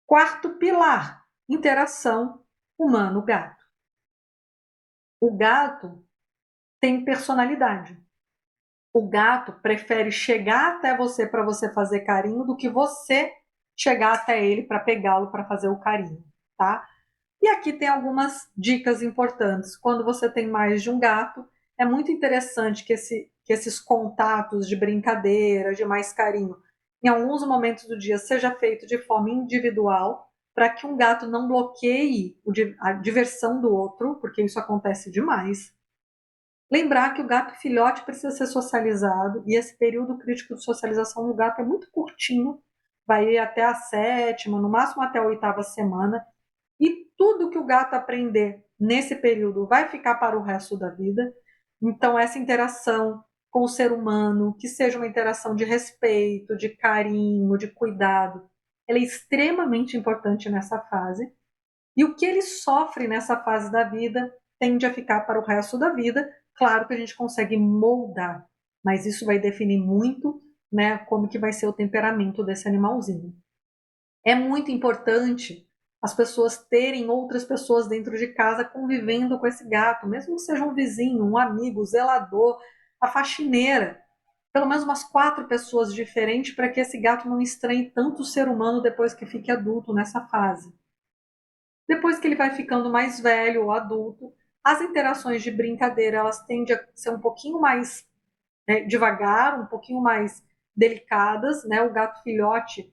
Quarto pilar, interação humano-gato. O gato tem personalidade. O gato prefere chegar até você para você fazer carinho do que você chegar até ele para pegá-lo para fazer o carinho, tá? E aqui tem algumas dicas importantes. Quando você tem mais de um gato, é muito interessante que esses contatos de brincadeira, de mais carinho, em alguns momentos do dia, seja feito de forma individual, para que um gato não bloqueie a diversão do outro, porque isso acontece demais. Lembrar que o gato filhote precisa ser socializado e esse período crítico de socialização do gato é muito curtinho, vai ir até a 7ª, no máximo até a 8ª semana, e tudo que o gato aprender nesse período vai ficar para o resto da vida. Então, essa interação com o ser humano, que seja uma interação de respeito, de carinho, de cuidado, ela é extremamente importante nessa fase. E o que ele sofre nessa fase da vida tende a ficar para o resto da vida. Claro que a gente consegue moldar, mas isso vai definir muito, né, como que vai ser o temperamento desse animalzinho. É muito importante as pessoas terem outras pessoas dentro de casa convivendo com esse gato, mesmo que seja um vizinho, um amigo, o zelador, a faxineira, pelo menos umas 4 pessoas diferentes para que esse gato não estranhe tanto o ser humano depois que fique adulto nessa fase. Depois que ele vai ficando mais velho ou adulto, as interações de brincadeira elas tendem a ser um pouquinho mais devagar, um pouquinho mais delicadas, né? O gato filhote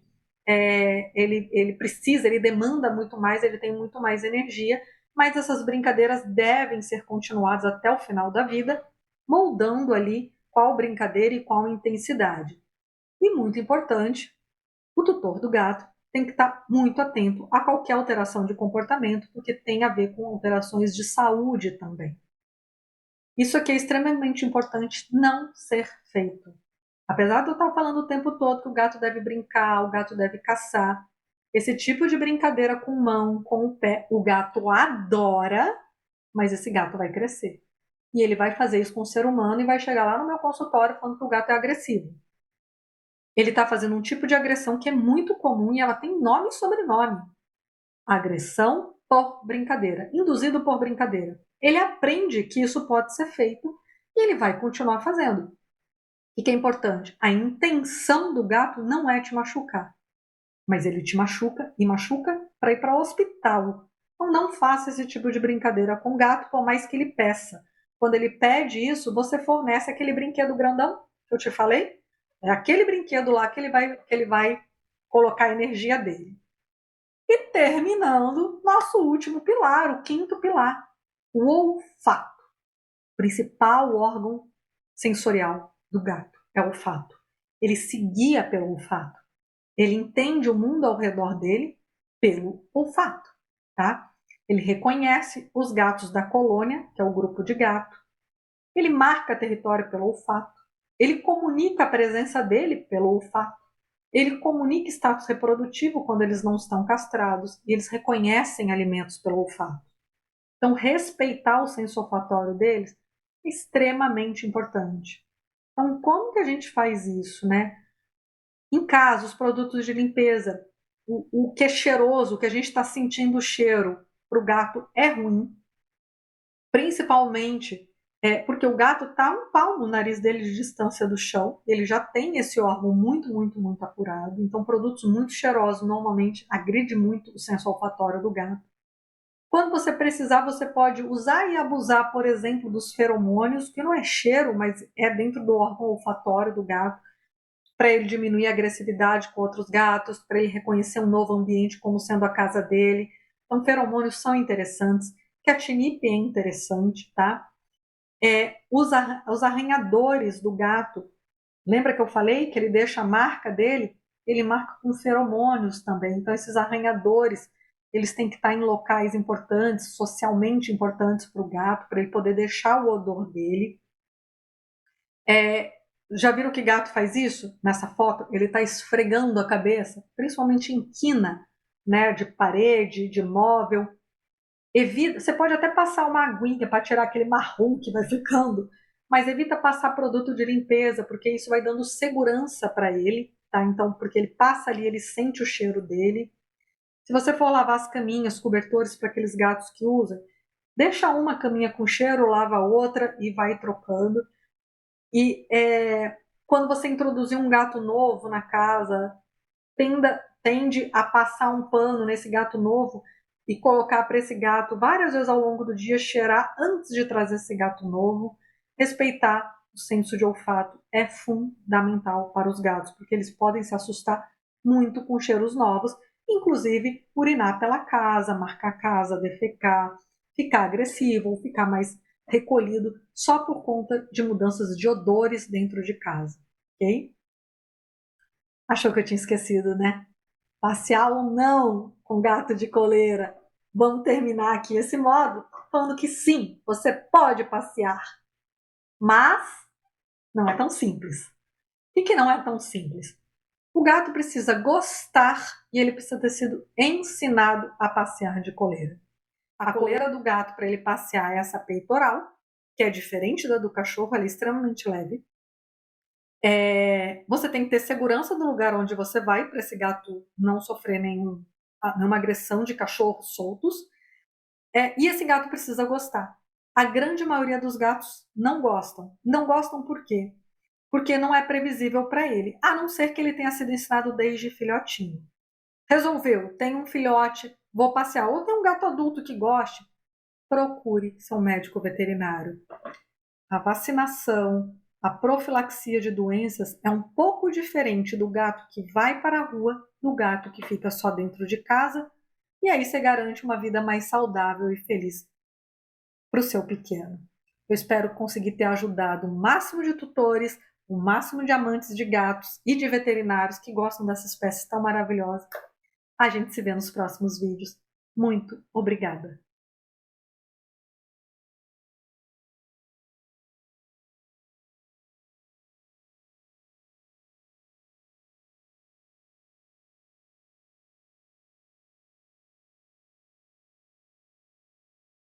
ele precisa, ele demanda muito mais, ele tem muito mais energia, mas essas brincadeiras devem ser continuadas até o final da vida, moldando ali qual brincadeira e qual intensidade. E muito importante, o tutor do gato tem que estar muito atento a qualquer alteração de comportamento, porque tem a ver com alterações de saúde também. Isso aqui é extremamente importante não ser feito. Apesar de eu estar falando o tempo todo que o gato deve brincar, o gato deve caçar, esse tipo de brincadeira com mão, com o pé, o gato adora, mas esse gato vai crescer. E ele vai fazer isso com o ser humano e vai chegar lá no meu consultório falando que o gato é agressivo. Ele está fazendo um tipo de agressão que é muito comum e ela tem nome e sobrenome. Agressão por brincadeira, induzido por brincadeira. Ele aprende que isso pode ser feito e ele vai continuar fazendo. O que é importante? A intenção do gato não é te machucar, mas ele te machuca e machuca para ir para o hospital. Então não faça esse tipo de brincadeira com o gato, por mais que ele peça. Quando ele pede isso, você fornece aquele brinquedo grandão que eu te falei. É aquele brinquedo lá que ele vai colocar a energia dele. E terminando, nosso último pilar, o quinto pilar, o olfato. Principal órgão sensorial do gato é o olfato. Ele se guia pelo olfato. Ele entende o mundo ao redor dele pelo olfato, tá? Ele reconhece os gatos da colônia, que é o grupo de gato. Ele marca território pelo olfato. Ele comunica a presença dele pelo olfato. Ele comunica status reprodutivo quando eles não estão castrados e eles reconhecem alimentos pelo olfato. Então, respeitar o senso olfatório deles é extremamente importante. Então, como que a gente faz isso, né? Em casa, os produtos de limpeza, o que é cheiroso, o que a gente está sentindo o cheiro para o gato é ruim, principalmente porque o gato está um palmo no nariz dele de distância do chão, ele já tem esse órgão muito, muito, muito apurado, então produtos muito cheirosos normalmente agridem muito o senso olfatório do gato. Quando você precisar, você pode usar e abusar, por exemplo, dos feromônios, que não é cheiro, mas é dentro do órgão olfatório do gato, para ele diminuir a agressividade com outros gatos, para ele reconhecer um novo ambiente como sendo a casa dele. Então, feromônios são interessantes. Catnip é interessante, tá? Os arranhadores do gato. Lembra que eu falei que ele deixa a marca dele? Ele marca com feromônios também. Então, esses arranhadores, eles têm que estar em locais importantes, socialmente importantes para o gato, para ele poder deixar o odor dele. Já viram que gato faz isso? Nessa foto, ele está esfregando a cabeça, principalmente em quina, né, de parede, de móvel. Evita, você pode até passar uma aguinha para tirar aquele marrom que vai ficando, mas evita passar produto de limpeza, porque isso vai dando segurança para ele, tá? Então, porque ele passa ali, ele sente o cheiro dele. Se você for lavar as caminhas, cobertores para aqueles gatos que usam, deixa uma caminha com cheiro, lava a outra e vai trocando. E quando você introduzir um gato novo na casa, tende a passar um pano nesse gato novo e colocar para esse gato várias vezes ao longo do dia, cheirar antes de trazer esse gato novo. Respeitar o senso de olfato é fundamental para os gatos, porque eles podem se assustar muito com cheiros novos, inclusive urinar pela casa, marcar a casa, defecar, ficar agressivo ou ficar mais recolhido só por conta de mudanças de odores dentro de casa, ok? Achou que eu tinha esquecido, né? Passear ou não com gato de coleira? Vamos terminar aqui esse modo falando que sim, você pode passear, mas não é tão simples. E que não é tão simples? O gato precisa gostar e ele precisa ter sido ensinado a passear de coleira. A coleira do gato para ele passear é essa peitoral, que é diferente da do cachorro, ela é extremamente leve. Você tem que ter segurança do lugar onde você vai para esse gato não sofrer nenhuma agressão de cachorros soltos. E esse gato precisa gostar. A grande maioria dos gatos não gostam. Não gostam por quê? Porque não é previsível para ele, a não ser que ele tenha sido ensinado desde filhotinho. Resolveu, tem um filhote, vou passear, ou tem um gato adulto que goste, procure seu médico veterinário. A vacinação, a profilaxia de doenças é um pouco diferente do gato que vai para a rua, do gato que fica só dentro de casa, e aí você garante uma vida mais saudável e feliz para o seu pequeno. Eu espero conseguir ter ajudado o máximo de tutores, o máximo de amantes de gatos e de veterinários que gostam dessa espécie tão maravilhosa. A gente se vê nos próximos vídeos. Muito obrigada!